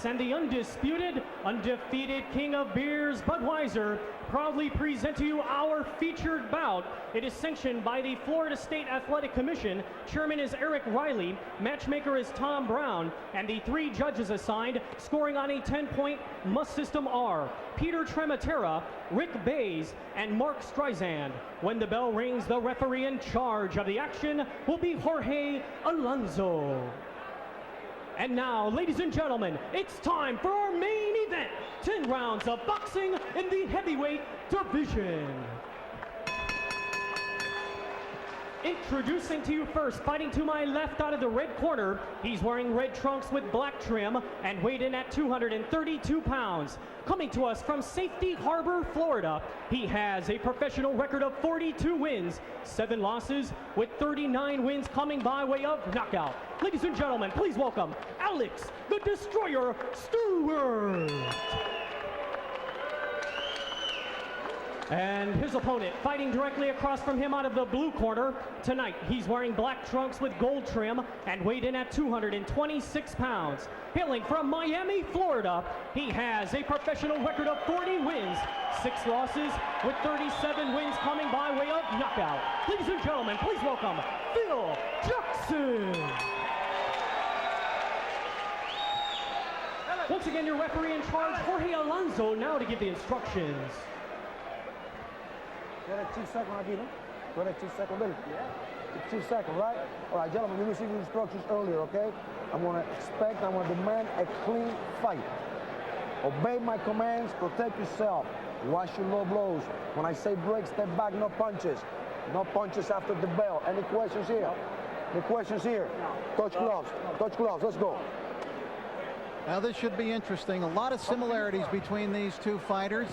and the undisputed, undefeated king of beers, Budweiser, proudly present to you our featured bout. It is sanctioned by the Florida State Athletic Commission. Chairman is Eric Riley, matchmaker is Tom Brown, and the 3 judges assigned, scoring on a 10-point must system are Peter Trematera, Rick Bays, and Mark Streisand. When the bell rings, the referee in charge of the action will be Jorge Alonso. And now, ladies and gentlemen, it's time for our main event. 10 rounds of boxing in the heavyweight division. Introducing to you first, fighting to my left out of the red corner, he's wearing red trunks with black trim and weighed in at 232 pounds. Coming to us from Safety Harbor, Florida, he has a professional record of 42 wins, 7 losses, with 39 wins coming by way of knockout. Ladies and gentlemen, please welcome Alex the Destroyer Stewart. And his opponent, fighting directly across from him out of the blue corner, tonight he's wearing black trunks with gold trim and weighed in at 226 pounds. Hailing from Miami, Florida, he has a professional record of 40 wins, 6 losses, with 37 wins coming by way of knockout. Ladies and gentlemen, please welcome Phil Jackson. Once again, your referee in charge, Jorge Alonso, now to give the instructions. Go ahead, 2 seconds, Agita. Go ahead, 2 seconds, Billy. Yeah. 2 seconds, right? All right, gentlemen, you received instructions earlier, okay? I'm going to demand a clean fight. Obey my commands, protect yourself. Watch your low blows. When I say break, step back, no punches. No punches after the bell. Any questions here? Any questions here? Touch gloves. Touch gloves. Let's go. Now, this should be interesting. A lot of similarities between these 2 fighters.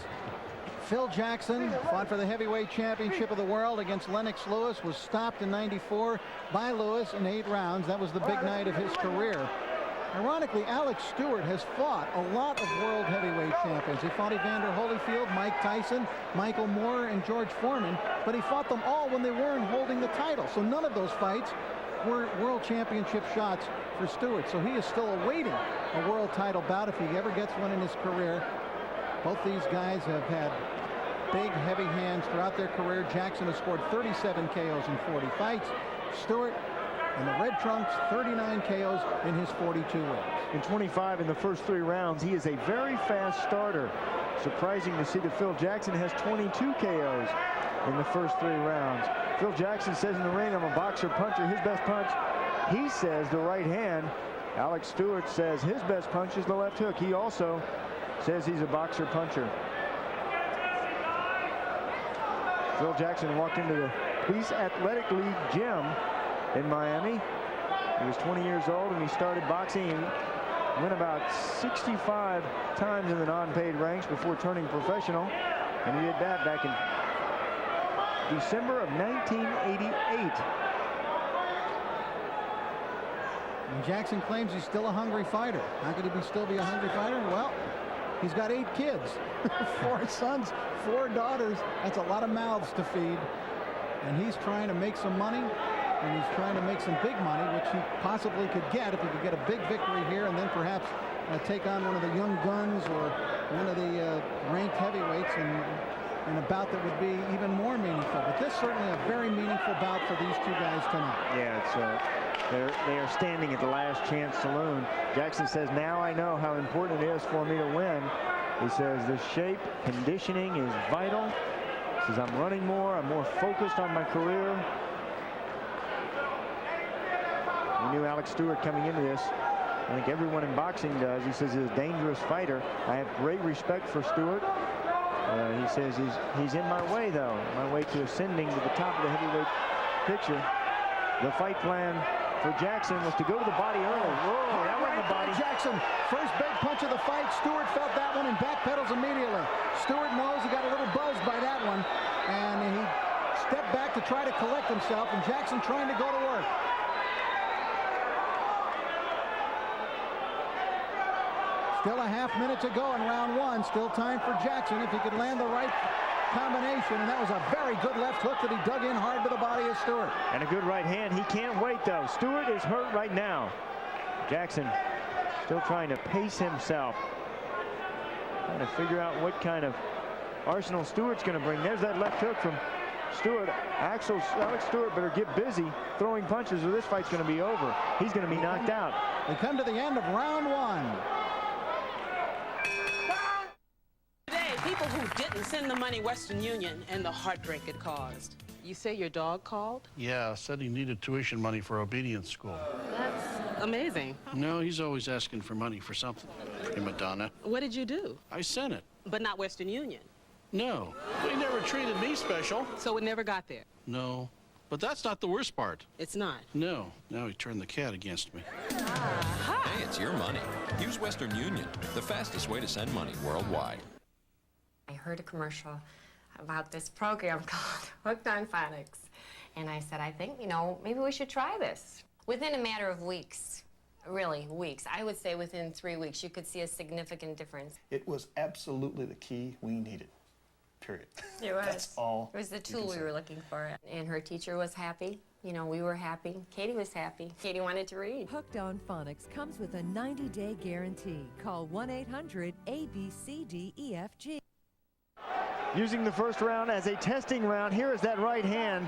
Phil Jackson fought for the heavyweight championship of the world against Lennox Lewis, was stopped in '94 by Lewis in 8 rounds. That was the big night of his career. Ironically, Alex Stewart has fought a lot of world heavyweight champions. He fought Evander Holyfield, Mike Tyson, Michael Moore, and George Foreman, but he fought them all when they weren't holding the title. So none of those fights were world championship shots for Stewart. So he is still awaiting a world title bout if he ever gets one in his career. Both these guys have had big, heavy hands throughout their career. Jackson has scored 37 KOs in 40 fights. Stewart, in the red trunks, 39 KOs in his 42 wins. In 25 in the first 3 rounds, he is a very fast starter. Surprising to see that Phil Jackson has 22 KOs in the first 3 rounds. Phil Jackson says in the ring, I'm a boxer puncher. His best punch, he says, the right hand. Alex Stewart says his best punch is the left hook. He also says he's a boxer puncher. Phil Jackson walked into the Police Athletic League gym in Miami. He was 20 years old and he started boxing and went about 65 times in the non-paid ranks before turning professional. And he did that back in December of 1988. And Jackson claims he's still a hungry fighter. How could he still be a hungry fighter? Well, he's got 8 kids, 4 sons, 4 daughters. That's a lot of mouths to feed. And he's trying to make some money, and he's trying to make some big money, which he possibly could get if he could get a big victory here and then perhaps take on one of the young guns or one of the ranked heavyweights in a bout that would be even more meaningful. But this is certainly a very meaningful bout for these 2 guys tonight. Yeah, it's they are standing at the last chance saloon. Jackson says, now I know how important it is for me to win. He says the shape, conditioning is vital. He says I'm running more, I'm more focused on my career. We knew Alex Stewart coming into this. I think everyone in boxing does. He says he's a dangerous fighter. I have great respect for Stewart. He says he's in my way, though, my way to ascending to the top of the heavyweight picture. The fight plan for Jackson was to go to the body early. Whoa, that went in the body. Jackson, first big punch of the fight. Stewart felt that one and backpedals immediately. Stewart knows he got a little buzzed by that one, and he stepped back to try to collect himself, and Jackson trying to go to work. Still a half minute to go in round 1. Still time for Jackson if he could land the right combination, and that was a very good left hook that he dug in hard to the body of Stewart. And a good right hand. He can't wait, though. Stewart is hurt right now. Jackson Still trying to pace himself. Trying to figure out what kind of arsenal Stewart's going to bring. There's that left hook from Stewart. Alex Stewart better get busy throwing punches or this fight's going to be over. He's going to be knocked out. We come to the end of round one. Today, people who didn't send the money Western Union and the heartbreak it caused. You say your dog called? Yeah, said he needed tuition money for obedience school. That's amazing. No, he's always asking for money for something. Prima donna. What did you do? I sent it. But not Western Union. No, he never treated me special. So it never got there? No, but that's not the worst part. It's not? No, now he turned the cat against me. Hey, it's your money. Use Western Union, the fastest way to send money worldwide. I heard a commercial about this program called Hooked on Phonics. And I said, I think, maybe we should try this. Within a matter of weeks, really weeks, I would say within 3 weeks, you could see a significant difference. It was absolutely the key we needed, period. It was. That's all. It was the tool we were looking for. And her teacher was happy. We were happy. Katie was happy. Katie wanted to read. Hooked on Phonics comes with a 90-day guarantee. Call 1-800-ABCDEFG. Using the first round as a testing round. Here is that right hand.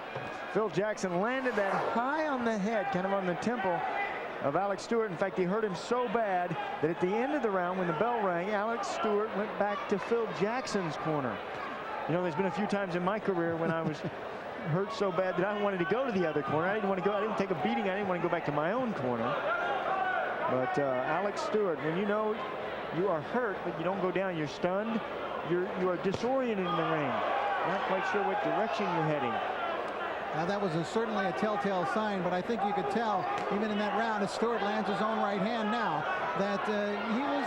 Phil Jackson landed that high on the head, kind of on the temple of Alex Stewart. In fact, he hurt him so bad that at the end of the round, when the bell rang, Alex Stewart went back to Phil Jackson's corner. There's been a few times in my career when I was hurt so bad that I wanted to go to the other corner. I didn't want to go. I didn't take a beating. I didn't want to go back to my own corner. But Alex Stewart, when you know you are hurt, but you don't go down, you're stunned, you are disoriented in the ring. Not quite sure what direction you're heading. Now that was certainly a telltale sign, but I think you could tell even in that round as Stewart lands his own right hand now that he was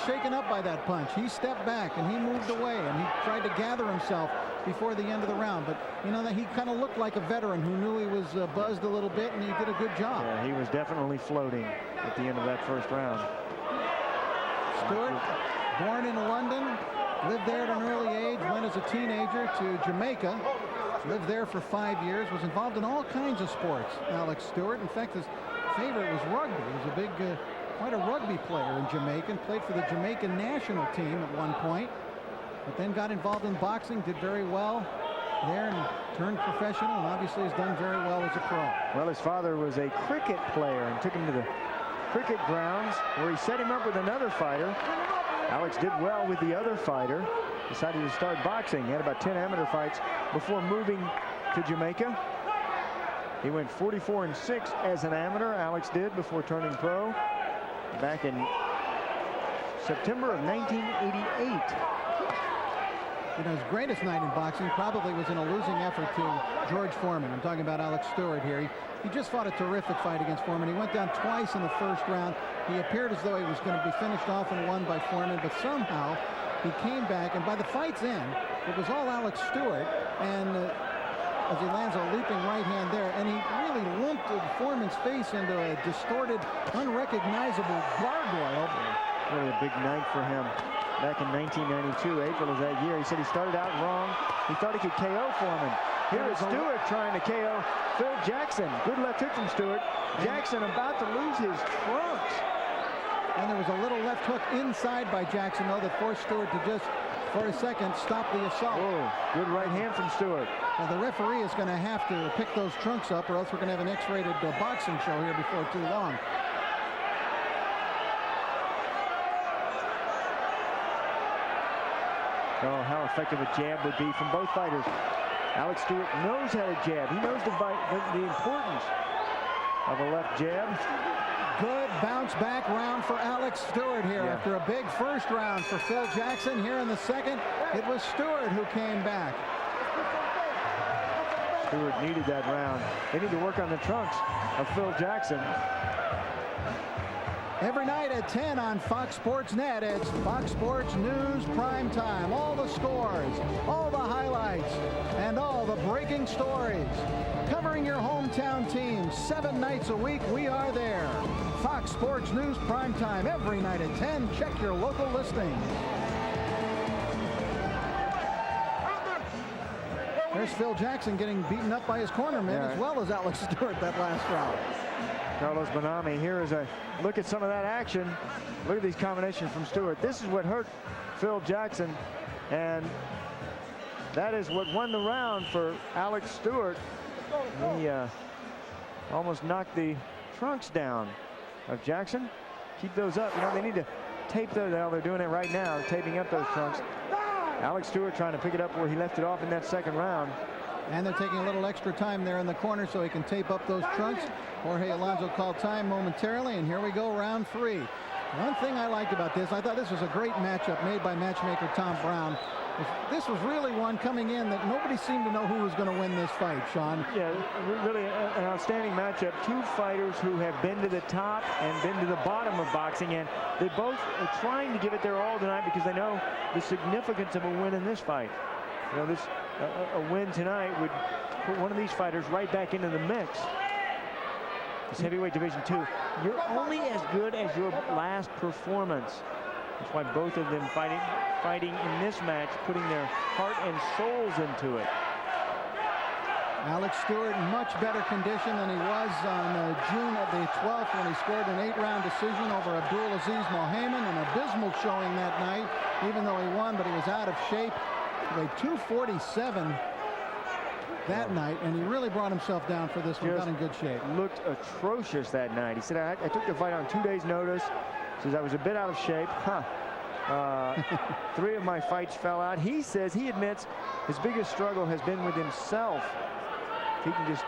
shaken up by that punch. He stepped back and he moved away and he tried to gather himself before the end of the round. But that he kind of looked like a veteran who knew he was buzzed a little bit, and he did a good job. Yeah, he was definitely floating at the end of that first round. Stewart, born in London, lived there at an early age, went as a teenager to Jamaica. Lived there for 5 years, was involved in all kinds of sports, Alex Stewart. In fact, his favorite was rugby. He was a big, quite a rugby player in Jamaica, and played for the Jamaican national team at one point, but then got involved in boxing, did very well there, and turned professional, and obviously has done very well as a pro. Well, his father was a cricket player and took him to the cricket grounds where he set him up with another fighter. Alex did well with the other fighter. Decided to start boxing. He had about 10 amateur fights before moving to Jamaica. He went 44-6 as an amateur. Alex did before turning pro back in September of 1988. His greatest night in boxing probably was in a losing effort to George Foreman. I'm talking about Alex Stewart here. He just fought a terrific fight against Foreman. He went down twice in the first round. He appeared as though he was going to be finished off and won by Foreman, but somehow he came back, and by the fight's end, it was all Alex Stewart, and as he lands a leaping right hand there, and he really lumped Foreman's face into a distorted, unrecognizable gargoyle. Really a big night for him. Back in 1992, April of that year, he said he started out wrong. He thought he could KO Foreman. Here is Stewart trying to KO Phil Jackson. Good left hook from Stewart. Jackson about to lose his trunks. And there was a little left hook inside by Jackson, though, that forced Stewart to just, for a second, stop the assault. Oh, good right hand from Stewart. Well, the referee is going to have to pick those trunks up, or else we're going to have an X-rated boxing show here before too long. Oh, how effective a jab would be from both fighters. Alex Stewart knows how to jab. He knows the importance of a left jab. Good bounce back round for Alex Stewart here after a big first round for Phil Jackson. Here in the second, it was Stewart who came back. Stewart needed that round. They need to work on the trunks of Phil Jackson. Every night at 10 on Fox Sports Net, it's Fox Sports News Prime Time. All the scores, all the highlights, and all the breaking stories. Covering your hometown team 7 nights a week, we are there. Fox Sports News Prime Time every night at 10. Check your local listing. There's Phil Jackson getting beaten up by his cornerman as well as Alex Stewart that last round. Carlos Bonami. Here is a look at some of that action. Look at these combinations from Stewart. This is what hurt Phil Jackson, and that is what won the round for Alex Stewart. He almost knocked the trunks down of Jackson. Keep those up. You know, they need to tape those. Now they're doing it right now, taping up those trunks. Alex Stewart trying to pick it up where he left it off in that second round. And they're taking a little extra time there in the corner so he can tape up those trunks. Jorge Alonso called time momentarily, and here we go, round 3. One thing I liked about this, I thought this was a great matchup made by matchmaker Tom Brown. This was really one coming in that nobody seemed to know who was going to win this fight, Sean. Yeah, really an outstanding matchup. Two fighters who have been to the top and been to the bottom of boxing, and they both are trying to give it their all tonight because they know the significance of a win in this fight. You know, a win tonight would put one of these fighters right back into the mix. It's heavyweight division 2. You're only as good as your last performance. That's why both of them fighting in this match, putting their heart and souls into it. Alex Stewart in much better condition than he was on June the 12th when he scored an 8-round decision over Abdulaziz Mohamed. An abysmal showing that night, even though he won, but he was out of shape. He weighed 247 that night, and he really brought himself down for this one. Got in good shape. Looked atrocious that night. He said, I took the fight on 2 days' notice. Says I was a bit out of shape. 3 of my fights fell out. He says, he admits his biggest struggle has been with himself. If he can just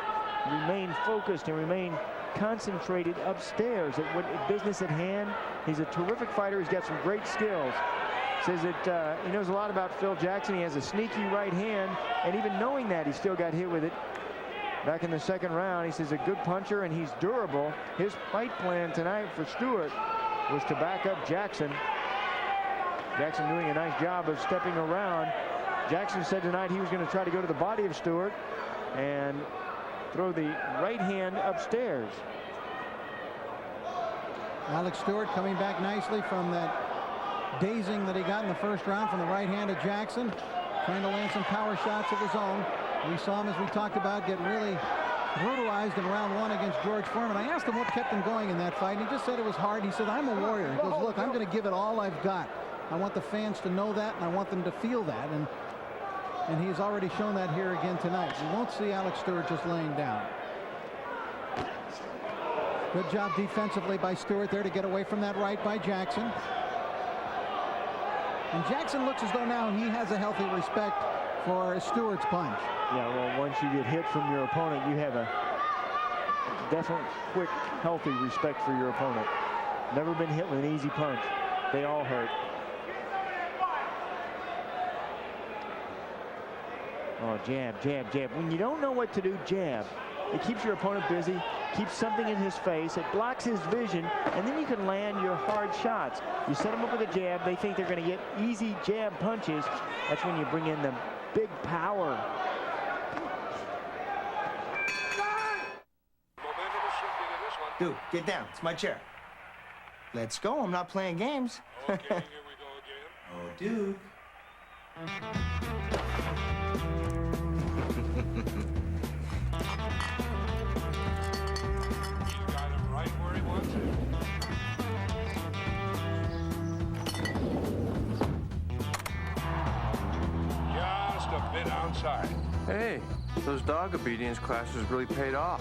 remain focused and remain concentrated upstairs at what business at hand. He's a terrific fighter. He's got some great skills. Says that he knows a lot about Phil Jackson. He has a sneaky right hand, and even knowing that, he still got hit with it back in the second round. He says a good puncher, and he's durable. His fight plan tonight for Stewart was to back up Jackson. Jackson doing a nice job of stepping around. Jackson said tonight he was going to try to go to the body of Stewart and throw the right hand upstairs. Alex Stewart coming back nicely from that dazing that he got in the first round from the right hand of Jackson, trying to land some power shots of his own. We saw him, as we talked about, get really brutalized in round 1 against George Foreman. I asked him what kept him going in that fight, and he just said it was hard. He said, I'm a warrior. He goes, look, I'm going to give it all I've got. I want the fans to know that, and I want them to feel that, and he's already shown that here again tonight. You won't see Alex Stewart just laying down. Good job defensively by Stewart there to get away from that right by Jackson. And Jackson looks as though now he has a healthy respect for Stewart's punch. Yeah, well, once you get hit from your opponent, you have a definite, quick, healthy respect for your opponent. Never been hit with an easy punch. They all hurt. Oh, jab, jab, jab. When you don't know what to do, jab. It keeps your opponent busy, keeps something in his face, it blocks his vision, and then you can land your hard shots. You set them up with a jab, they think they're going to get easy jab punches. That's when you bring in the big power. Dude, get down. It's my chair. Let's go. I'm not playing games. Okay, here we go again. Oh, Duke. Got him right where he wants it. Just a bit outside. Hey, those dog obedience classes really paid off.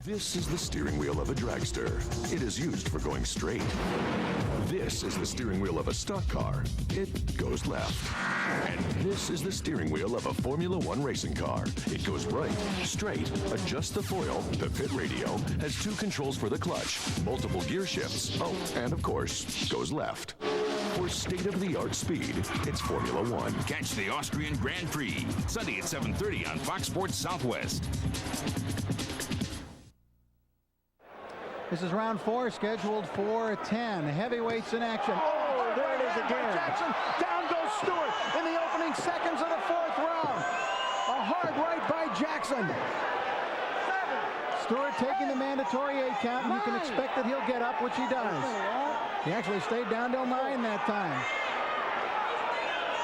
This is the steering wheel of a dragster. It is used for going straight. This is the steering wheel of a stock car. It goes left. And this is the steering wheel of a Formula One racing car. It goes right, straight, adjusts the foil, the pit radio, has 2 controls for the clutch, multiple gear shifts, oh, and of course, goes left. For state-of-the-art speed, it's Formula One. Catch the Austrian Grand Prix, Sunday at 7:30 on Fox Sports Southwest. This is round 4, scheduled for 10. Heavyweights in action. Oh, there it is again. Jackson, down goes Stewart in the opening seconds of the 4th round. A hard right by Jackson. Stewart taking the mandatory 8 count, and you can expect that he'll get up, which he does. He actually stayed down till 9 that time.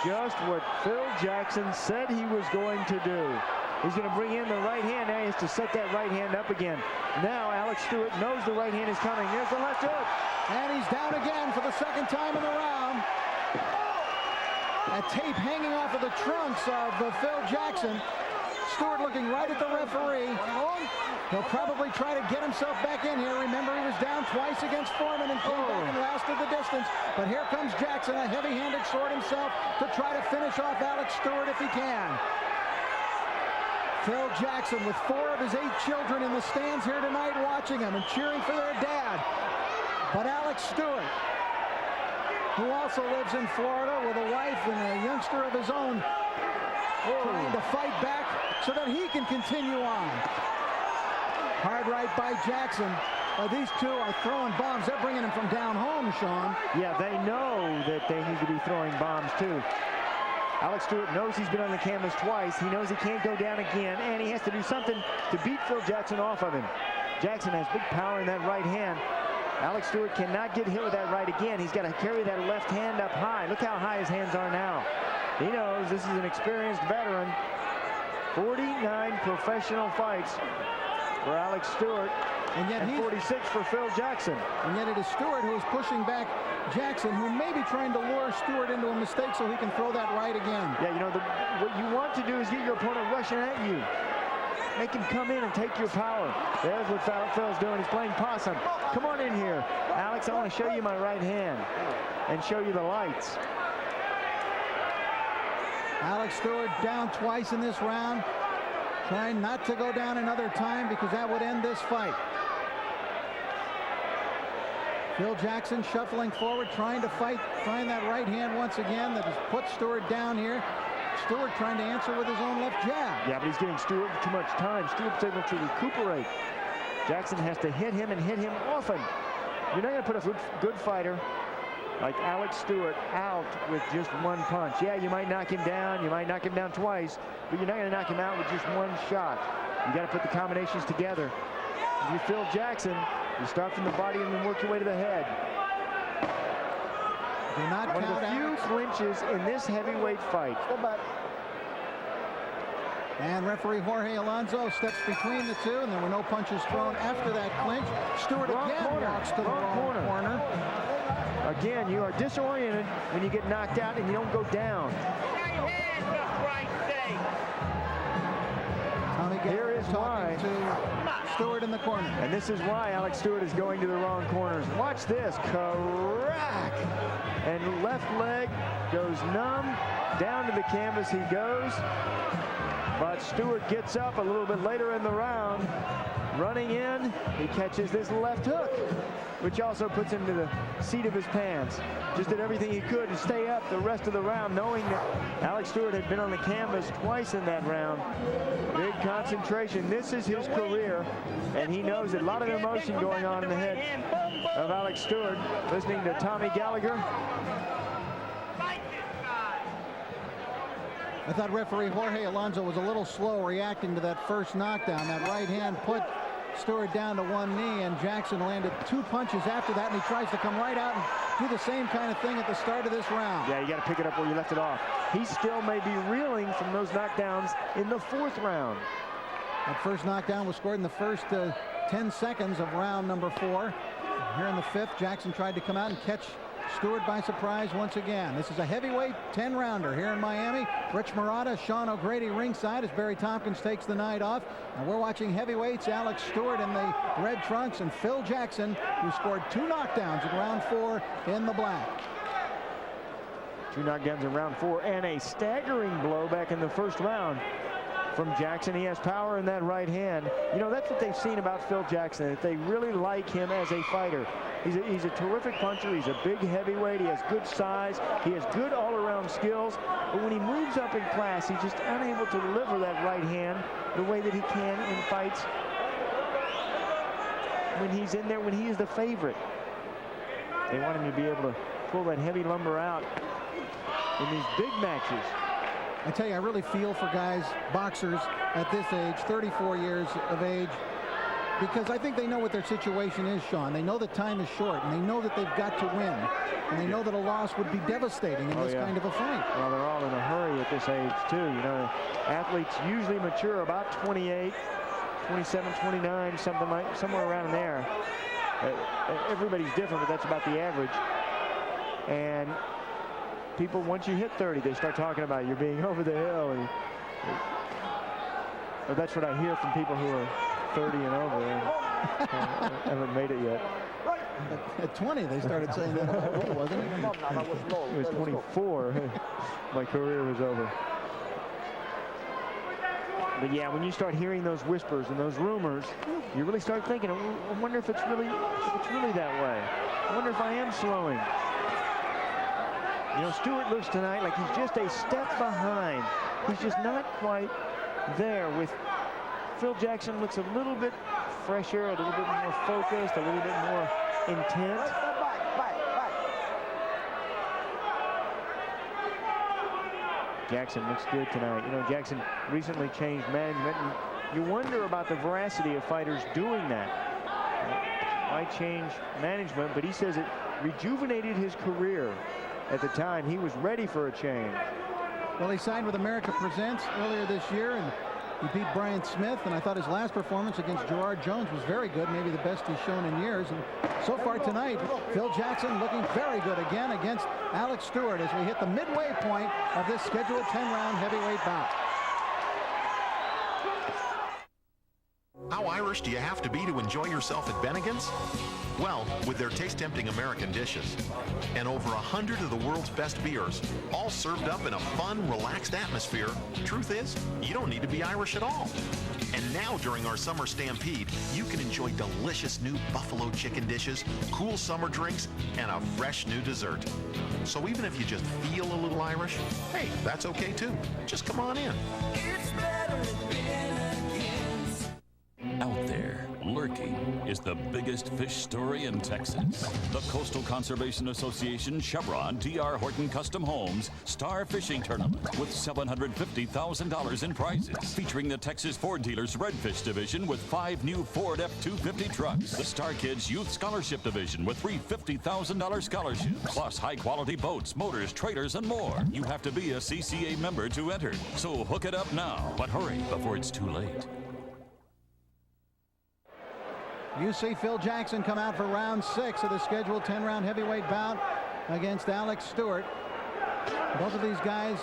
Just what Phil Jackson said he was going to do. He's going to bring in the right hand. Now he has to set that right hand up again. Now Alex Stewart knows the right hand is coming. There's the left hook. And he's down again for the second time in the round. That tape hanging off of the trunks of Phil Jackson. Stewart looking right at the referee. He'll probably try to get himself back in here. Remember, he was down twice against Foreman and came back and lasted the distance. But here comes Jackson, a heavy-handed sword himself, to try to finish off Alex Stewart if he can. Phil Jackson with 4 of his 8 children in the stands here tonight watching him and cheering for their dad. But Alex Stewart, who also lives in Florida with a wife and a youngster of his own, trying to fight back so that he can continue on. Hard right by Jackson. These two are throwing bombs. They're bringing him from down home, Sean. Yeah, they know that they need to be throwing bombs too. Alex Stewart knows he's been on the canvas twice. He knows he can't go down again, and he has to do something to beat Phil Jackson off of him. Jackson has big power in that right hand. Alex Stewart cannot get hit with that right again. He's got to carry that left hand up high. Look how high his hands are now. He knows this is an experienced veteran. 49 professional fights for Alex Stewart, and yet 46 for Phil Jackson. And yet it is Stewart who is pushing back Jackson, who may be trying to lure Stewart into a mistake so he can throw that right again. Yeah, you know, what you want to do is get your opponent rushing at you. Make him come in and take your power. There's what Phil's doing. He's playing possum. Come on in here. Alex, I want to show you my right hand and show you the lights. Alex Stewart down twice in this round, trying not to go down another time because that would end this fight. Phil Jackson shuffling forward, trying to find that right hand once again that has put Stewart down here. Stewart trying to answer with his own left jab. Yeah, but he's giving Stewart too much time. Stewart's able to recuperate. Jackson has to hit him and hit him often. You're not going to put a good fighter like Alex Stewart out with just one punch. Yeah, you might knock him down. You might knock him down twice, but you're not going to knock him out with just one shot. You got to put the combinations together. If you're Phil Jackson, you start from the body and then work your way to the head. Do not one of the few clinches in this heavyweight fight. And referee Jorge Alonso steps between the two, and there were no punches thrown after that clinch. Stewart again walks to the wrong corner. Again, you are disoriented when you get knocked out and you don't go down. Here is why Stewart in the corner. And this is why Alex Stewart is going to the wrong corners. Watch this. Crack! And left leg goes numb. Down to the canvas he goes. But Stewart gets up a little bit later in the round. Running in, he catches this left hook, which also puts him to the seat of his pants. Just did everything he could to stay up the rest of the round, knowing that Alex Stewart had been on the canvas twice in that round. Big concentration. This is his career, and he knows that a lot of emotion going on in the head of Alex Stewart. Listening to Tommy Gallagher. I thought referee Jorge Alonso was a little slow reacting to that first knockdown. That right hand put Stewart down to one knee, and Jackson landed 2 punches after that, and he tries to come right out and do the same kind of thing at the start of this round. Yeah, you got to pick it up where you left it off. He still may be reeling from those knockdowns in the 4th round. That first knockdown was scored in the first 10 seconds of round number 4. Here in the 5th, Jackson tried to come out and catch Stewart by surprise once again. This is a heavyweight 10-rounder here in Miami. Rich Murata, Sean O'Grady ringside as Barry Tompkins takes the night off. And we're watching heavyweights Alex Stewart in the red trunks and Phil Jackson, who scored 2 knockdowns in round 4 in the black. 2 knockdowns in round 4 and a staggering blow back in the first round from Jackson. He has power in that right hand. You know, that's what they've seen about Phil Jackson, that they really like him as a fighter. He's a terrific puncher. He's a big heavyweight. He has good size. He has good all-around skills. But when he moves up in class, he's just unable to deliver that right hand the way that he can in fights when he's in there, when he is the favorite. They want him to be able to pull that heavy lumber out in these big matches. I tell you, I really feel for guys, boxers at this age, 34 years of age, because I think they know what their situation is, Sean. They know that time is short, and they know that they've got to win, and they know that a loss would be devastating in this kind of a fight. Well, they're all in a hurry at this age, too. You know, athletes usually mature about 28, 27, 29, somewhere around there. Everybody's different, but that's about the average. And people, once you hit 30, they start talking about you're being over the hill. And that's what I hear from people who are 30 and over and haven't made it yet. At 20, they started saying that about me, wasn't it? It was 24. My career was over. But yeah, when you start hearing those whispers and those rumors, you really start thinking, I wonder if it's really that way. I wonder if I am slowing. You know, Stewart looks tonight like he's just a step behind. He's just not quite there. With Phil Jackson looks a little bit fresher, a little bit more focused, a little bit more intent. Jackson looks good tonight. You know, Jackson recently changed management, and you wonder about the veracity of fighters doing that. Why change management? But he says it rejuvenated his career. At the time, he was ready for a change. Well, he signed with America Presents earlier this year, and he beat Brian Smith, and I thought his last performance against Gerard Jones was very good, maybe the best he's shown in years. And so far tonight, Phil Jackson looking very good again against Alex Stewart as we hit the midway point of this scheduled 10-round heavyweight bout. How Irish do you have to be to enjoy yourself at Bennigan's? Well, with their taste-tempting American dishes and over 100 of the world's best beers, all served up in a fun, relaxed atmosphere, truth is, you don't need to be Irish at all. And now, during our summer stampede, you can enjoy delicious new buffalo chicken dishes, cool summer drinks, and a fresh new dessert. So even if you just feel a little Irish, hey, that's okay too. Just come on in. It's better at Bennigan's. Out there, lurking, is the biggest fish story in Texas. The Coastal Conservation Association Chevron D.R. Horton Custom Homes Star Fishing Tournament with $750,000 in prizes, featuring the Texas Ford Dealers Redfish Division with 5 new Ford F-250 trucks, the Star Kids Youth Scholarship Division with 3 $50,000 scholarships, plus high-quality boats, motors, trailers, and more. You have to be a CCA member to enter, so hook it up now, but hurry before it's too late. You see Phil Jackson come out for round 6 of the scheduled 10-round heavyweight bout against Alex Stewart. Both of these guys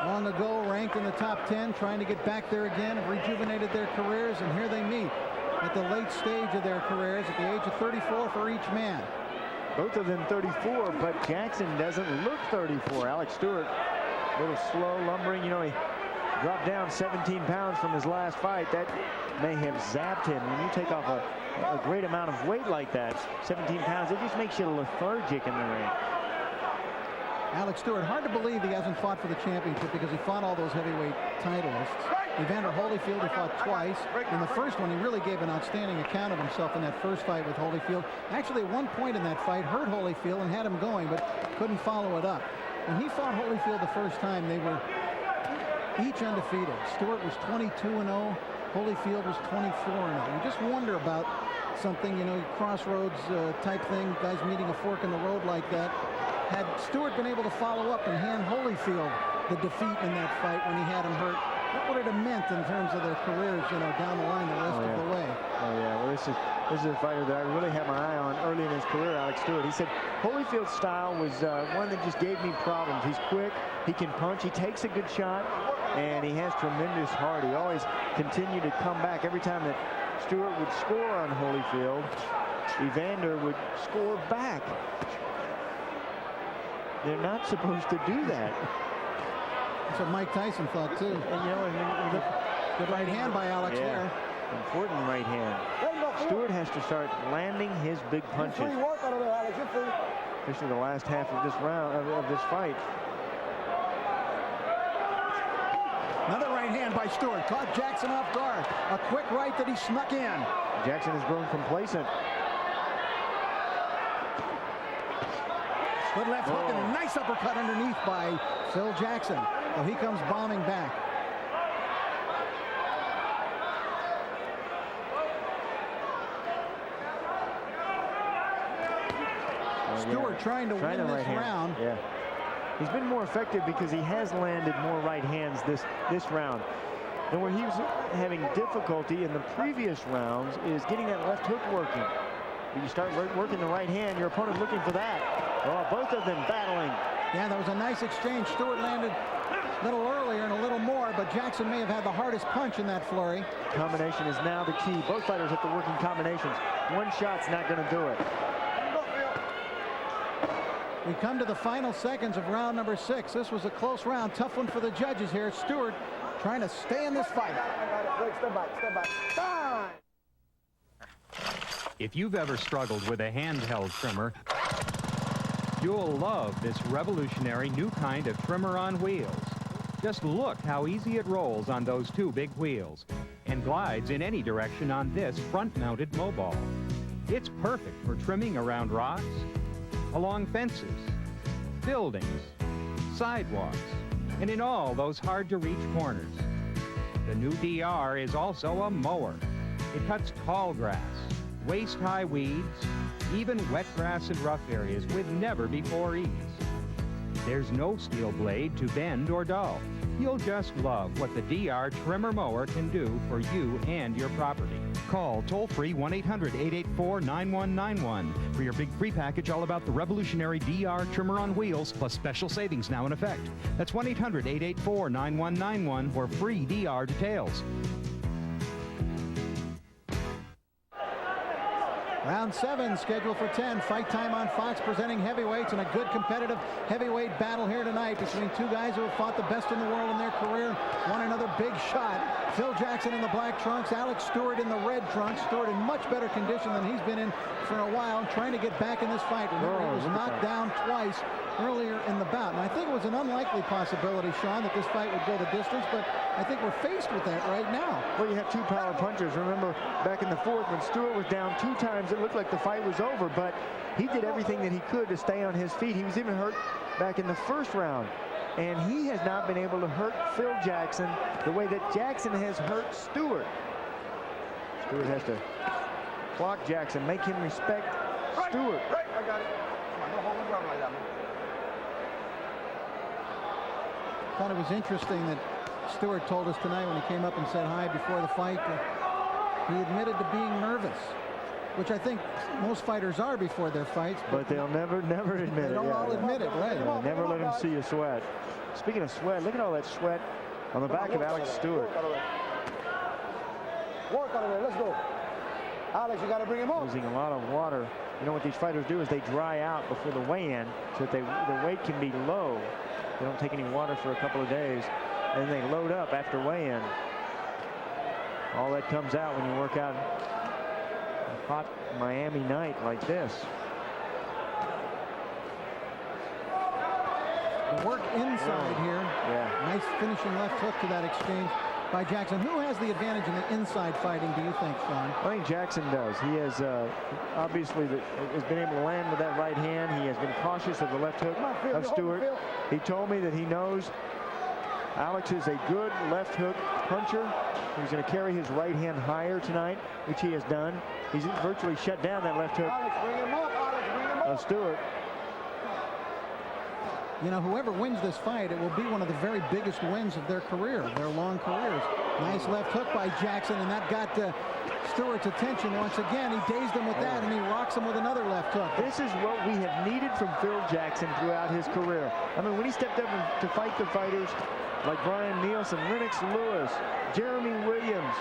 long ago ranked in the top 10, trying to get back there again, have rejuvenated their careers, and here they meet at the late stage of their careers at the age of 34 for each man. Both of them 34, but Jackson doesn't look 34. Alex Stewart, a little slow, lumbering. You know, he dropped down 17 pounds from his last fight. That may have zapped him. When you take off a great amount of weight like that, 17 pounds, it just makes you lethargic in the ring. Alex Stewart, hard to believe he hasn't fought for the championship because he fought all those heavyweight titleists. Evander Holyfield, he fought twice. In the first one, he really gave an outstanding account of himself in that first fight with Holyfield. Actually, at one point in that fight, hurt Holyfield and had him going, but couldn't follow it up. When he fought Holyfield the first time, they were each undefeated. Stewart was 22-0. Holyfield was 24-0. You just wonder about something, you know, crossroads type thing, guys meeting a fork in the road like that. Had Stewart been able to follow up and hand Holyfield the defeat in that fight when he had him hurt, what would it have meant in terms of their careers, you know, down the line the rest of the way? Oh, yeah. Well, this is a fighter that I really had my eye on early in his career, Alex Stewart. He said Holyfield's style was one that just gave me problems. He's quick, he can punch, he takes a good shot, and he has tremendous heart. He always continued to come back. Every time that Stewart would score on Holyfield, Evander would score back. They're not supposed to do that. That's what Mike Tyson thought, too. And, you know, good right hand by Alex there. Important right hand. Stewart has to start landing his big punches. Especially the last half of this round, of this fight. Another right hand by Stewart. Caught Jackson off guard. A quick right that he snuck in. Jackson has grown complacent. Good left hook and a nice uppercut underneath by Phil Jackson. So he comes bombing back. Stewart trying to win this round. Yeah. He's been more effective because he has landed more right hands this round. And where he was having difficulty in the previous rounds is getting that left hook working. When you start working the right hand, your opponent's looking for that. Oh, both of them battling. Yeah, that was a nice exchange. Stewart landed a little earlier and a little more, but Jackson may have had the hardest punch in that flurry. Combination is now the key. Both fighters have to work in combinations. One shot's not going to do it. We come to the final seconds of round number 6. This was a close round. Tough one for the judges here. Stewart trying to stay in this fight. Step back. Time! If you've ever struggled with a handheld trimmer, you'll love this revolutionary new kind of trimmer on wheels. Just look how easy it rolls on those two big wheels and glides in any direction on this front-mounted mobile. It's perfect for trimming around rocks, along fences, buildings, sidewalks, and in all those hard-to-reach corners. The new DR is also a mower. It cuts tall grass, waist-high weeds, even wet grass and rough areas with never-before ease. There's no steel blade to bend or dull. You'll just love what the DR trimmer mower can do for you and your property. Call toll-free 1-800-884-9191 for your big free package all about the revolutionary DR trimmer on wheels plus special savings now in effect. That's 1-800-884-9191 for free DR details. Round 7 scheduled for 10. Fight Time on Fox presenting heavyweights, and a good competitive heavyweight battle here tonight between two guys who have fought the best in the world in their career. One another big shot. Phil Jackson in the black trunks, Alex Stewart in the red trunks. Stewart in much better condition than he's been in for a while, trying to get back in this fight. Remember, he was knocked down twice earlier in the bout. And I think it was an unlikely possibility, Sean, that this fight would go the distance, but I think we're faced with that right now. Well, you have two power punchers. Remember, back in the fourth, when Stewart was down 2 times, it looked like the fight was over, but he did everything that he could to stay on his feet. He was even hurt back in the first round, and he has not been able to hurt Phil Jackson the way that Jackson has hurt Stewart. Stewart has to block Jackson, make him respect Stewart. Right, I got it. Come on, don't hold the ground like that, man. Thought it was interesting that Stewart told us tonight when he came up and said hi before the fight that he admitted to being nervous, which I think most fighters are before their fights. But they'll never admit it. They don't all admit it, right? Yeah, never let him see you sweat. Speaking of sweat, look at all that sweat on the back of Alex Stewart. Work out of there. Let's go. Alex, you got to bring him up. Losing a lot of water. You know what these fighters do is they dry out before the weigh-in so that the weight can be low. They don't take any water for a couple of days, and they load up after weigh-in. All that comes out when you work out a hot Miami night like this. The work inside here. Yeah. Nice finishing left hook to that exchange by Jackson. Who has the advantage in the inside fighting, do you think, Sean? I think Jackson does. He has obviously has been able to land with that right hand. He has been cautious of the left hook of Stewart. He told me that he knows Alex is a good left hook puncher. He's going to carry his right hand higher tonight, which he has done. He's virtually shut down that left hook of Stewart. You know, whoever wins this fight, it will be one of the very biggest wins of their career, their long careers. Nice left hook by Jackson, and that got Stewart's attention once again. He dazed him with that, and he rocks him with another left hook. This is what we have needed from Phil Jackson throughout his career. I mean, when he stepped up to fight the fighters like Brian Nielsen, Lennox Lewis, Jeremy Williams,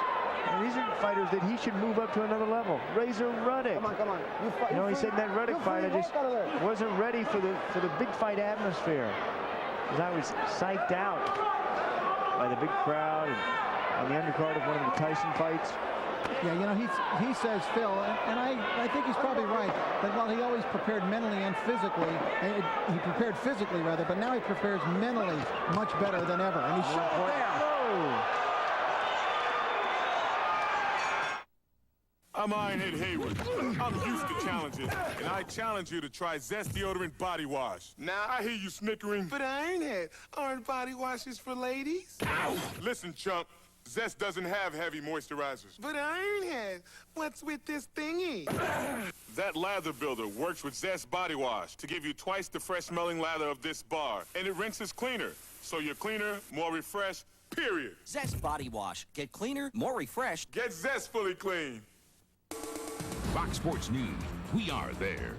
and these are fighters that he should move up to another level. Razor Ruddock. Come on. You know, he said in that Ruddock fight, I just wasn't ready for the big fight atmosphere, because I was psyched out by the big crowd and on the undercard of one of the Tyson fights. Yeah, you know, he says, Phil, and I think he's probably right, that while he always prepared mentally and physically, he prepared physically rather, but now he prepares mentally much better than ever. And he shot there. I'm Ironhead Hayward. I'm used to challenges, and I challenge you to try Zest Deodorant Body Wash. Now, I hear you snickering. But Ironhead, aren't body washes for ladies? Ow! Listen, chump, Zest doesn't have heavy moisturizers. But Iron has. What's with this thingy? That lather builder works with Zest body wash to give you twice the fresh smelling lather of this bar. And it rinses cleaner. So you're cleaner, more refreshed, period. Zest body wash. Get cleaner, more refreshed. Get zestfully clean. Fox Sports News. We are there.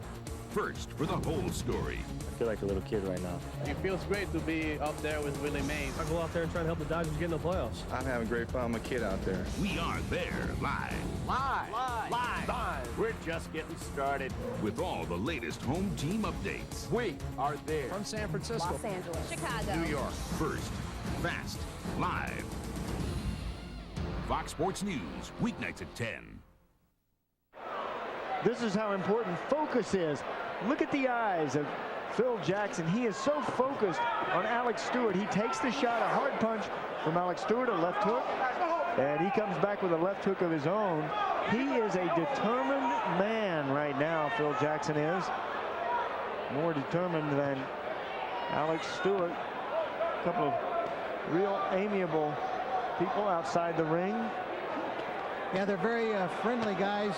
First for the whole story. I feel like a little kid right now. It feels great to be up there with Willie Mays. I go out there and try to help the Dodgers get in the playoffs. I'm having great fun. I'm a kid out there. We are there live. Live. We're just getting started. With all the latest home team updates. We are there. From San Francisco, Los Angeles, Chicago, New York. First, fast, live. Fox Sports News, weeknights at 10. This is how important focus is. Look at the eyes of Phil Jackson. He is so focused on Alex Stewart. He takes the shot, a hard punch from Alex Stewart, a left hook, and he comes back with a left hook of his own. He is a determined man right now, Phil Jackson is. More determined than Alex Stewart. A couple of real amiable people outside the ring. Yeah, they're very friendly guys.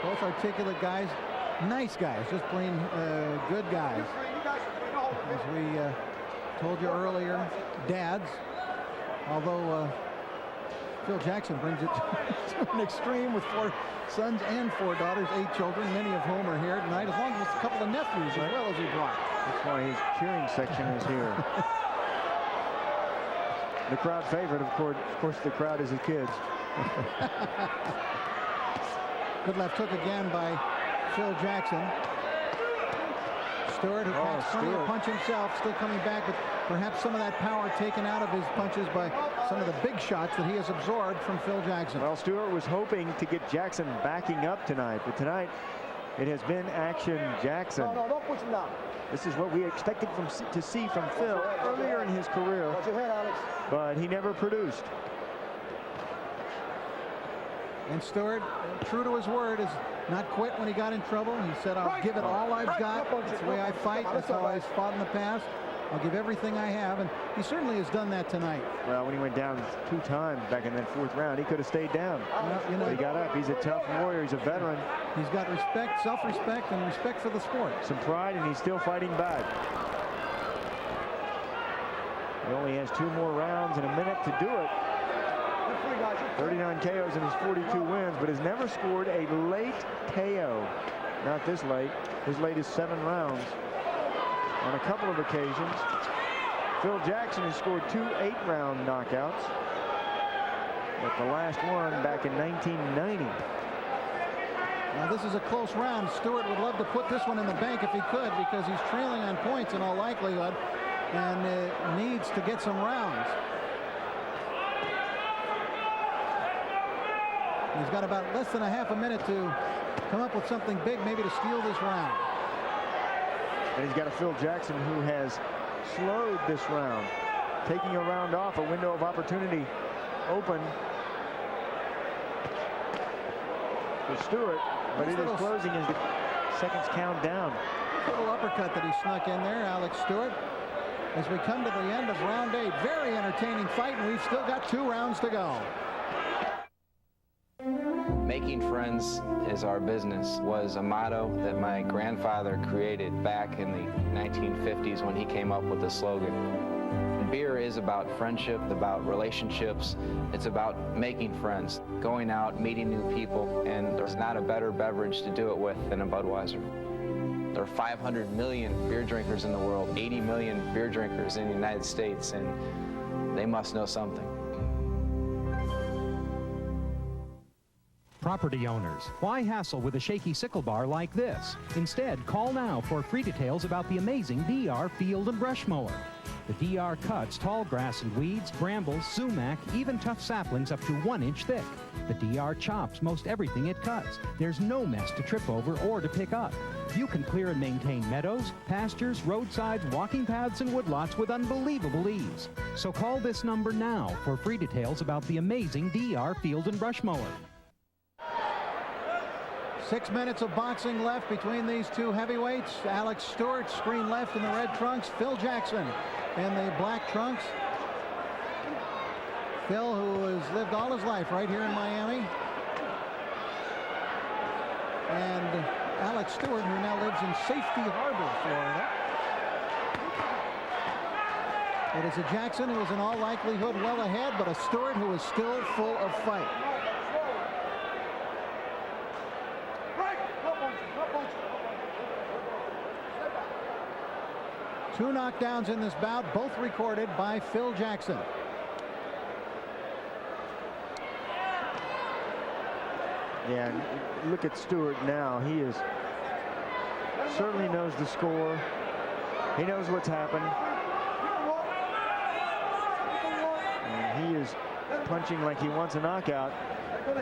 Both articulate guys. Nice guys, just plain good guys. As we told you earlier, dads. Although Phil Jackson brings it to an extreme with 4 sons and 4 daughters, 8 children, many of whom are here tonight, as long as a couple of nephews as well as he brought. That's why his cheering section is here. The crowd favorite, of course, the crowd is his kids. Good left hook again by Phil Jackson. Stewart, who packs plenty of punch himself, still coming back, but perhaps some of that power taken out of his punches by some of the big shots that he has absorbed from Phil Jackson. Well, Stewart was hoping to get Jackson backing up tonight, but tonight it has been action Jackson. No, don't push him down. This is what we expected to see from Phil earlier in his career, Watch your head, Alex. but he never produced. And Stewart, true to his word, is not quit when he got in trouble. He said, I'll give it all I've got. That's the way I fight. That's how I've fought in the past. I'll give everything I have, and he certainly has done that tonight. Well, when he went down 2 times back in that 4th round, he could have stayed down. Well, you know, but he got up. He's a tough warrior. He's a veteran. He's got respect, self-respect, and respect for the sport. Some pride, and he's still fighting back. He only has 2 more rounds and a minute to do it. 39 KOs in his 42 wins, but has never scored a late KO. Not this late. His latest 7 rounds. On a couple of occasions, Phil Jackson has scored 2 8-round knockouts. But the last one back in 1990. Now this is a close round. Stewart would love to put this one in the bank if he could, because he's trailing on points in all likelihood and needs to get some rounds. He's got about less than a half a minute to come up with something big, maybe to steal this round. And he's got a Phil Jackson who has slowed this round, taking a round off, a window of opportunity open for Stewart, but it is closing as the seconds count down. Little uppercut that he snuck in there, Alex Stewart. As we come to the end of round 8, very entertaining fight, and we've still got 2 rounds to go. Making friends is our business was a motto that my grandfather created back in the 1950s when he came up with the slogan. Beer is about friendship, about relationships. It's about making friends, going out, meeting new people, and there's not a better beverage to do it with than a Budweiser. There are 500 million beer drinkers in the world, 80 million beer drinkers in the United States, and they must know something. Property owners, why hassle with a shaky sickle bar like this? Instead, call now for free details about the amazing DR Field and Brush Mower. The DR cuts tall grass and weeds, brambles, sumac, even tough saplings up to 1 inch thick. The DR chops most everything it cuts. There's no mess to trip over or to pick up. You can clear and maintain meadows, pastures, roadsides, walking paths, and woodlots with unbelievable ease. So call this number now for free details about the amazing DR Field and Brush Mower. 6 minutes of boxing left between these 2 heavyweights. Alex Stewart, screen left in the red trunks. Phil Jackson in the black trunks. Phil, who has lived all his life right here in Miami. And Alex Stewart, who now lives in Safety Harbor, Florida. It is a Jackson who is in all likelihood well ahead, but a Stewart who is still full of fight. Two knockdowns in this bout, both recorded by Phil Jackson. Yeah, look at Stewart now. He is certainly knows the score. He knows what's happened. And he is punching like he wants a knockout.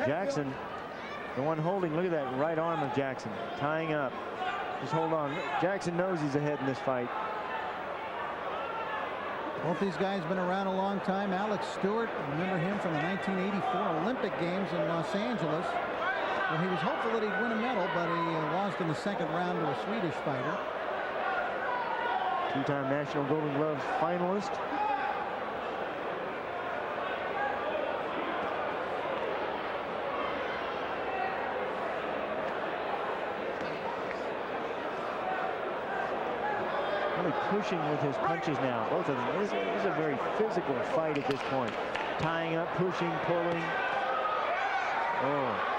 Jackson, the one holding, look at that right arm of Jackson, tying up. Just hold on. Jackson knows he's ahead in this fight. Both these guys have been around a long time. Alex Stewart, remember him from the 1984 Olympic Games in Los Angeles. Well, he was hopeful that he'd win a medal, but he lost in the second round to a Swedish fighter. Two-time National Golden Glove finalist. Really pushing with his punches now, both of them. This is a very physical fight at this point. Tying up, pushing, pulling. Oh.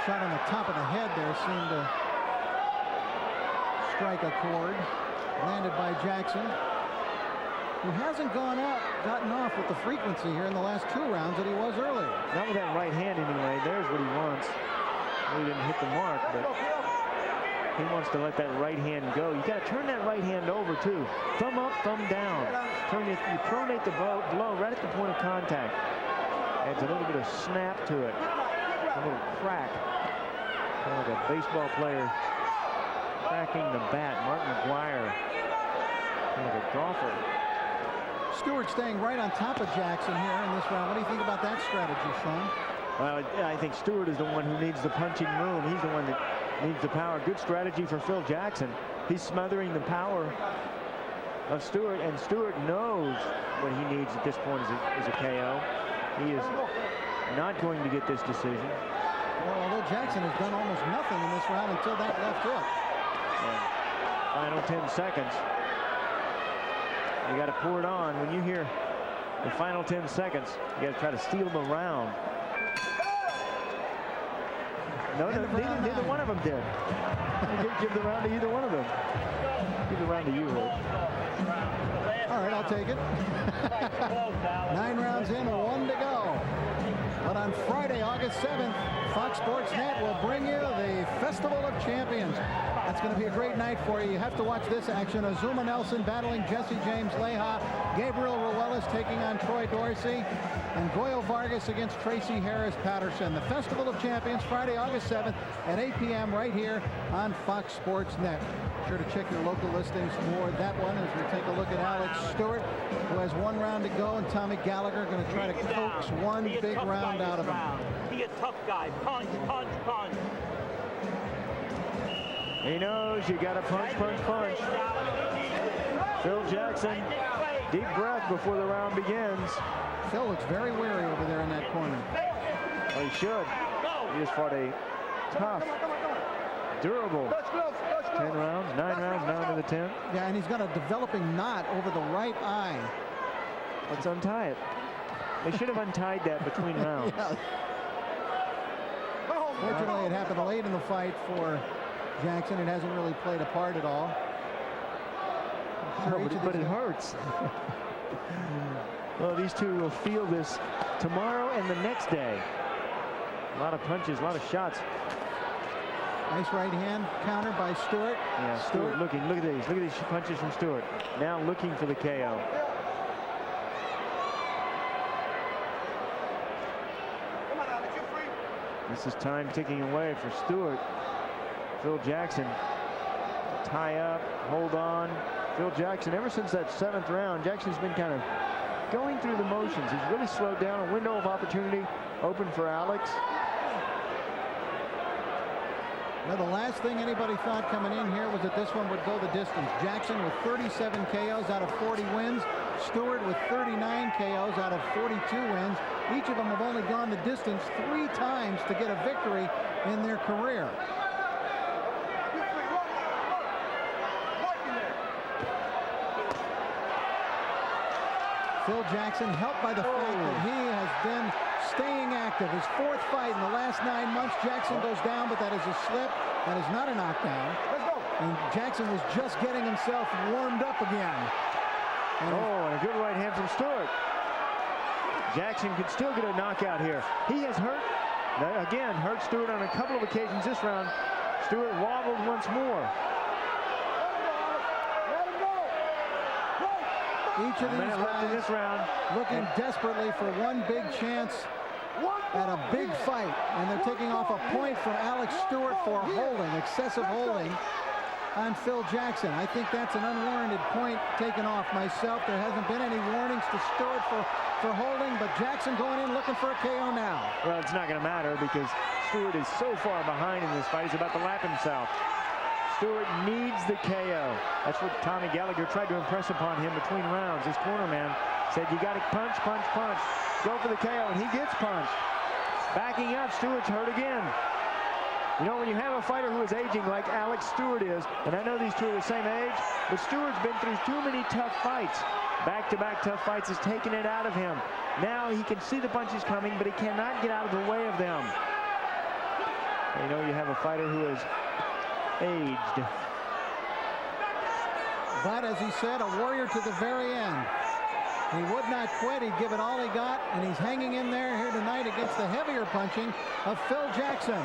Shot on the top of the head there seemed to strike a chord. Landed by Jackson, who hasn't gotten off with the frequency here in the last two rounds that he was earlier. Not with that right hand anyway. There's what he wants. He didn't hit the mark, but he wants to let that right hand go. You got to turn that right hand over too. Thumb up, thumb down. You pronate the blow right at the point of contact. Adds a little bit of snap to it. A little crack. Kind of like a baseball player cracking the bat. Mark McGuire. Kind of a golfer. Stewart staying right on top of Jackson here in this round. What do you think about that strategy, Sean? Well, I think Stewart is the one who needs the punching room. He's the one that needs the power. Good strategy for Phil Jackson. He's smothering the power of Stewart, and Stewart knows what he needs at this point is a KO. He is not going to get this decision. Well, although Jackson has done almost nothing in this round until that left hook. Final 10 seconds. You got to pour it on. When you hear the final 10 seconds, you got to try to steal the round. No, neither one of them did. Give the round to either one of them. Give the round to you, Holt. All right, I'll take it. 9 rounds in, 1 to go. But on Friday, August 7th, Fox Sports Net will bring you the Festival of Champions. That's going to be a great night for you. You have to watch this action. Azuma Nelson battling Jesse James Leija. Gabriel Ruelas taking on Troy Dorsey. And Goyo Vargas against Tracy Harris Patterson. The Festival of Champions, Friday, August 7th at 8 p.m. right here on Fox Sports Net. Be sure to check your local listings for that one as we take a look at Alex Stewart, who has 1 round to go, and Tommy Gallagher going to try to coax one big round out of him. Be a tough guy. Punch, punch, punch. He knows you got to punch, punch, punch. Phil Jackson, deep breath before the round begins. Phil looks very wary over there in that corner. Well, he should. He just fought a tough, durable 10 rounds, 9 rounds, now to the 10th. Yeah, and he's got a developing knot over the right eye. Let's untie it. They should have untied that between rounds. Yeah. Fortunately, it happened late in the fight for Jackson. It hasn't really played a part at all. Sure, but it hurts. Well, these two will feel this tomorrow and the next day. A lot of punches, a lot of shots. Nice right hand counter by Stewart. Yeah, Stewart looking. Look at these. Look at these punches from Stewart. Now looking for the KO. This is time ticking away for Stewart. Phil Jackson, tie up, hold on. Phil Jackson, ever since that 7th round, Jackson's been kind of going through the motions. He's really slowed down. A window of opportunity open for Alex. Well, the last thing anybody thought coming in here was that this one would go the distance. Jackson with 37 KOs out of 40 wins. Stewart with 39 KOs out of 42 wins. Each of them have only gone the distance 3 times to get a victory in their career. Phil Jackson, helped by the fact that he has been staying active. His 4th fight in the last 9 months. Jackson goes down, but that is a slip. That is not a knockdown. And Jackson was just getting himself warmed up again. And a good right hand from Stewart. Jackson could still get a knockout here. He has hurt Stewart on a couple of occasions this round. Stewart wobbled once more. Each of these guys in this round looking desperately for one big chance at a big fight, and they're taking off a point from Alex Stewart for holding, excessive holding on Phil Jackson. I think that's an unwarranted point taken off myself. There hasn't been any warnings to Stewart for holding, but Jackson going in looking for a KO now. Well, it's not going to matter because Stewart is so far behind in this fight. He's about to lap himself. Stewart needs the KO. That's what Tommy Gallagher tried to impress upon him between rounds. His corner man said, you got to punch, punch, punch. Go for the KO, and he gets punched. Backing up, Stewart's hurt again. You know, when you have a fighter who is aging like Alex Stewart is, and I know these two are the same age, but Stewart's been through too many tough fights. Back-to-back tough fights has taken it out of him. Now he can see the punches coming, but he cannot get out of the way of them. You know, you have a fighter who is aged. But as he said, a warrior to the very end. He would not quit. He'd give it all he got, and he's hanging in there here tonight against the heavier punching of Phil Jackson,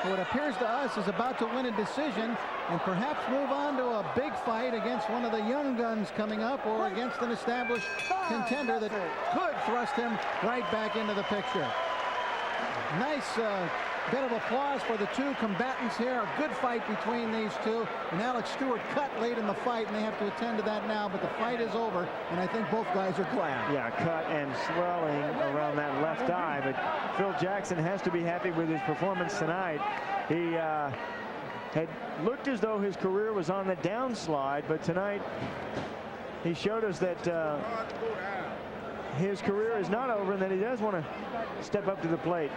who it appears to us is about to win a decision and perhaps move on to a big fight against one of the young guns coming up, or against an established contender that could thrust him right back into the picture. Nice bit of applause for the two combatants here. A good fight between these two. And Alex Stewart cut late in the fight, and they have to attend to that now. But the fight is over, and I think both guys are glad. Yeah, cut and swelling around that left eye. But Phil Jackson has to be happy with his performance tonight. He had looked as though his career was on the downslide, but tonight he showed us that his career is not over and that he does want to step up to the plate.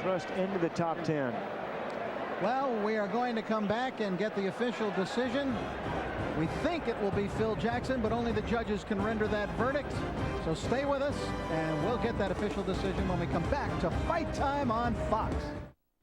Thrust into the top 10. Well, we are going to come back and get the official decision. We think it will be Phil Jackson, but only the judges can render that verdict. So stay with us, and we'll get that official decision when we come back to Fight Time on Fox.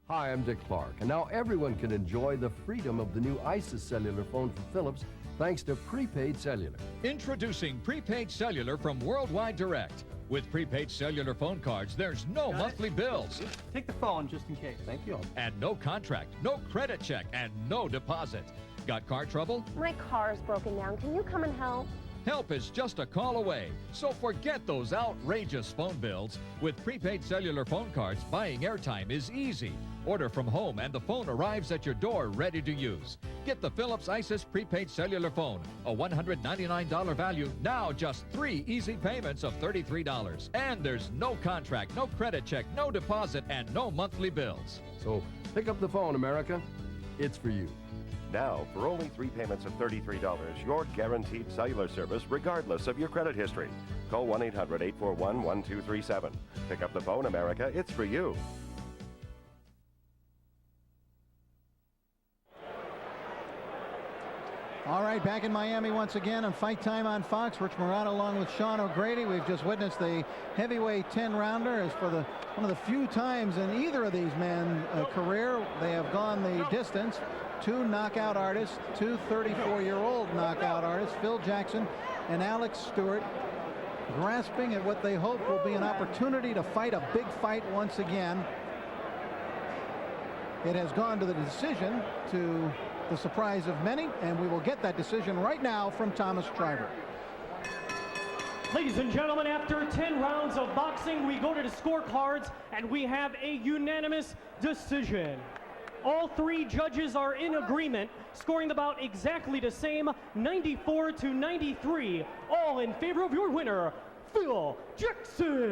Hi, I'm Dick Clark, and now everyone can enjoy the freedom of the new ISIS cellular phone from Philips thanks to prepaid cellular. Introducing prepaid cellular from Worldwide Direct. With prepaid cellular phone cards, there's no monthly bills. Take the phone just in case. Thank you. And no contract, no credit check, and no deposit. Got car trouble? My car's broken down. Can you come and help? Help is just a call away. So forget those outrageous phone bills. With prepaid cellular phone cards, buying airtime is easy. Order from home and the phone arrives at your door ready to use. Get the Philips ISIS prepaid cellular phone. A $199 value, now just 3 easy payments of $33. And there's no contract, no credit check, no deposit, and no monthly bills. So pick up the phone, America. It's for you. Now, for only 3 payments of $33, you're guaranteed cellular service regardless of your credit history. Call 1-800-841-1237. Pick up the phone, America. It's for you. All right, back in Miami once again on Fight Time on Fox. Rich Morano along with Sean O'Grady. We've just witnessed the heavyweight 10-rounder as for one of the few times in either of these men's career they have gone the distance. 2 knockout artists, 2 34-year-old knockout artists, Phil Jackson and Alex Stewart, grasping at what they hope will be an opportunity to fight a big fight once again. It has gone to the decision, to the surprise of many, and we will get that decision right now from Thomas Schreiber. Ladies and gentlemen, after 10 rounds of boxing, we go to the scorecards, and we have a unanimous decision. All 3 judges are in agreement, scoring about exactly the same, 94-93, all in favor of your winner, Phil Jackson.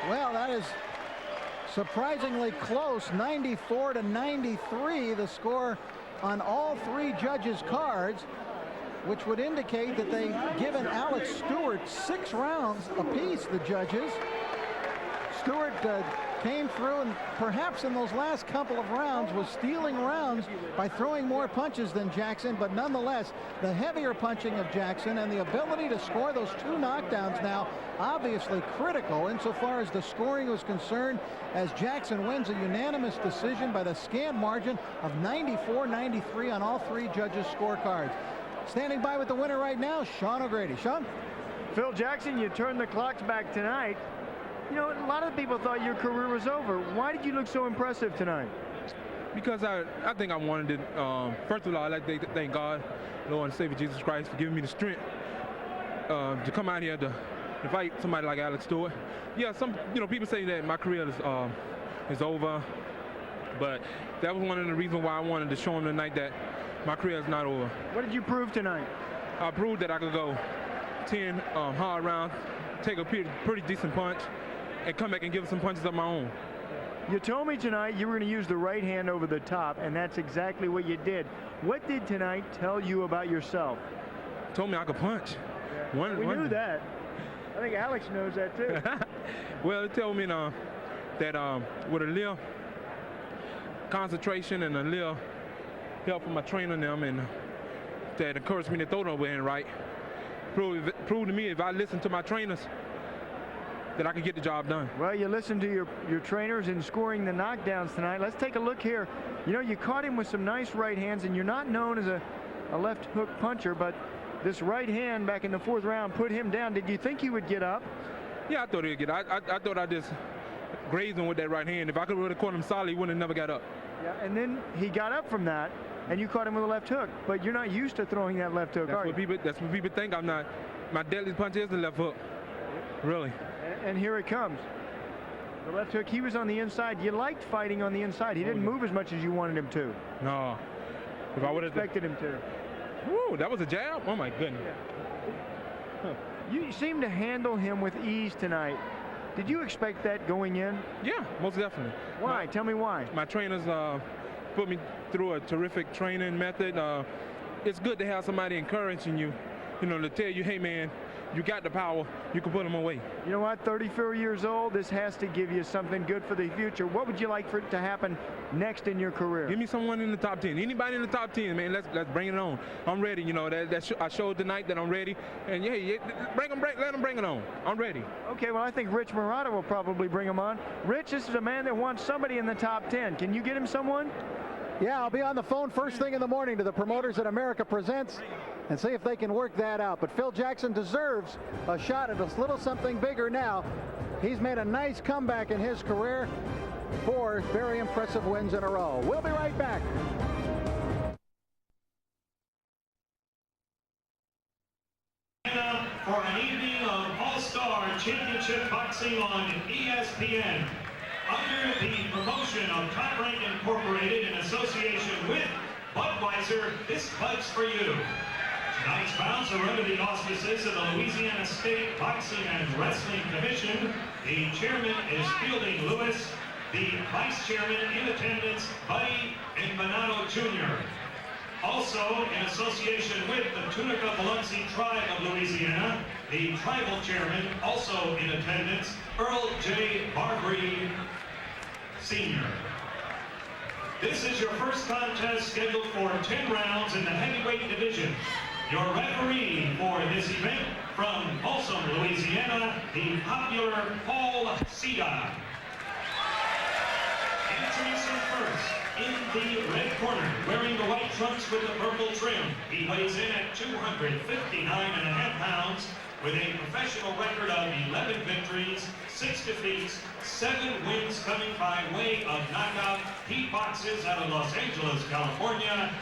Well, that is surprisingly close, 94-93, the score on all 3 judges' cards. which would indicate that they've given Alex Stewart 6 rounds apiece, the judges. Stewart came through and perhaps in those last couple of rounds was stealing rounds by throwing more punches than Jackson, but nonetheless, the heavier punching of Jackson and the ability to score those 2 knockdowns now obviously critical insofar as the scoring was concerned, as Jackson wins a unanimous decision by the scant margin of 94-93 on all 3 judges' scorecards. Standing by with the winner right now, Sean O'Grady. Sean? Phil Jackson, you turned the clocks back tonight. You know, a lot of people thought your career was over. Why did you look so impressive tonight? Because I think I wanted it. First of all, I'd like to thank God, Lord and Savior Jesus Christ, for giving me the strength to come out here to fight somebody like Alex Stewart. Yeah, people say that my career is over, but that was one of the reasons why I wanted to show him tonight that my career is not over. What did you prove tonight? I proved that I could go 10 hard rounds, take a pretty decent punch, and come back and give some punches of my own. You told me tonight you were going to use the right hand over the top, and that's exactly what you did. What did tonight tell you about yourself? Told me I could punch. Yeah. We knew that. I think Alex knows that too. Well, it told me that with a little concentration and a little help from my trainer and them, and that encouraged me to throw the overhand right. Proved to me if I listen to my trainers that I can get the job done. Well, you listened to your trainers in scoring the knockdowns tonight. Let's take a look here. You know, you caught him with some nice right hands, and you're not known as a left hook puncher, but this right hand back in the 4th round put him down. Did you think he would get up? Yeah, I thought he would get up. I thought I just grazed him with that right hand. If I could have caught him solid, he would have never got up. Yeah, and then he got up from that, and you caught him with a left hook, but you're not used to throwing that left hook, that's what people think. I'm not. My deadliest punch is the left hook. Really. And here it comes. The left hook, he was on the inside. You liked fighting on the inside. He didn't move as much as you wanted him to. No. If I would have expected him to. Woo, that was a jab? Oh my goodness. Yeah. Huh. You seem to handle him with ease tonight. Did you expect that going in? Yeah, most definitely. Why? Tell me why. My trainers put me through a terrific training method. It's good to have somebody encouraging you, to tell you, hey man, you got the power, you can put them away. You know what, 34 years old, this has to give you something good for the future. What would you like for it to happen next in your career? Give me someone in the top 10. Anybody in the top 10, man, let's bring it on. I'm ready, I showed tonight that I'm ready. And yeah, let them bring it on. I'm ready. Okay, well, I think Rich Murata will probably bring him on. Rich, this is a man that wants somebody in the top 10. Can you get him someone? Yeah, I'll be on the phone first thing in the morning to the promoters at America Presents and see if they can work that out. But Phil Jackson deserves a shot at a little something bigger now. He's made a nice comeback in his career. 4 very impressive wins in a row. We'll be right back. For an evening of All-Star Championship Boxing on ESPN. Under the promotion of Top Rank Incorporated in association with Budweiser, this fight's for you. Tonight's bouts are under the auspices of the Louisiana State Boxing and Wrestling Commission. The chairman is Fielding Lewis. The vice chairman in attendance, Buddy Empanado Jr. Also, in association with the Tunica Biloxi Tribe of Louisiana, the tribal chairman, also in attendance, Earl J. Barbary Sr. This is your first contest scheduled for 10 rounds in the heavyweight division. Your referee for this event from Folsom, Louisiana, the popular Paul Cida. Introducing first, in the red corner, wearing the white trunks with the purple trim. He weighs in at 259.5 pounds with a professional record of 11 victories, 6 defeats, 7 wins coming by way of knockout. He boxes out of Los Angeles, California.